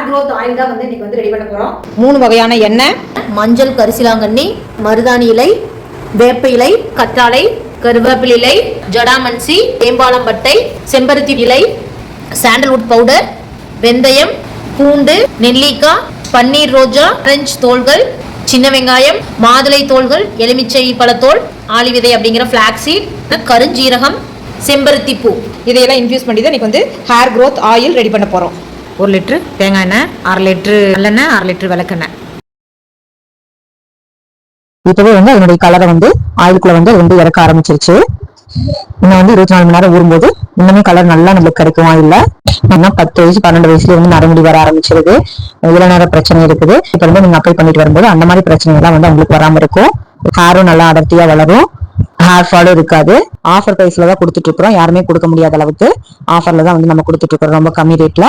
Hair growth oil தான் வந்து இன்னைக்கு வந்து ரெடி பண்ண போறோம். 3 வகையான எண்ணெய், மஞ்சள் கரிசிலாங்கண்ணி, மருதாணி இலை, வேப்ப இலை, கற்றாழை, கருவேப்பிலை இலை, ஜடாமன்சி, தேம்பாளம்பட்டை, செம்பருத்தி இலை, சாண்டல்வுட் பவுடர், வெந்தயம், பூண்டு, நெல்லிக்காய், பன்னீர் ரோஜா, ஆரஞ்சு தோள்கள், சின்ன வெங்காயம், மாதுளை தோள்கள், எலுமிச்சை பழத்தோல், ஆளி விதை அப்படிங்கிற ஃபிளாக்ஸீட், கருஞ்சீரகம், செம்பருத்தி பூ, இதையெல்லாம் இன்ஃபியூஸ் பண்ணி தான் இன்னைக்கு வந்து ஹேர் க்ரோத் ஆயில் ரெடி பண்ண போறோம். 1 லிட்டர் தேங்காய் எண்ணெய், 1/2 லிட்டர் நல்லெண்ணெய், 1/2 லிட்டர் விளக்கெண்ணெய். இப்பவே வந்து அதனுடைய கலரை வந்து ஆயிலுக்குள்ள வந்து இறக்க ஆரம்பிச்சிருச்சு. இன்னும் வந்து 24 மணி நேரம் ஊறும்போது இன்னுமே கலர் நல்லா நம்மளுக்கு கிடைக்கும். ஆயில்ல ஏன்னா 10 வயசு 12 வயசுல வந்து நரமுடி வர ஆரம்பிச்சிருது, இளநர பிரச்சனை இருக்குது. இப்ப வந்து நீங்க அப்ளை பண்ணிட்டு வரும்போது அந்த மாதிரி பிரச்சனை எல்லாம் வந்து உங்களுக்கு வராம இருக்கும். ஹேரும் நல்லா அடர்த்தியா வளரும், ஹேர் ஃபாலும் இருக்காது. ஆஃபர் பிரைஸ்ல தான் கொடுத்துட்டு இருக்கிறோம், யாருமே கொடுக்க முடியாத அளவுக்கு ஆஃபர்ல தான் வந்து நம்ம கொடுத்துட்டு இருக்கிறோம், ரொம்ப கம்மி ரேட்ல.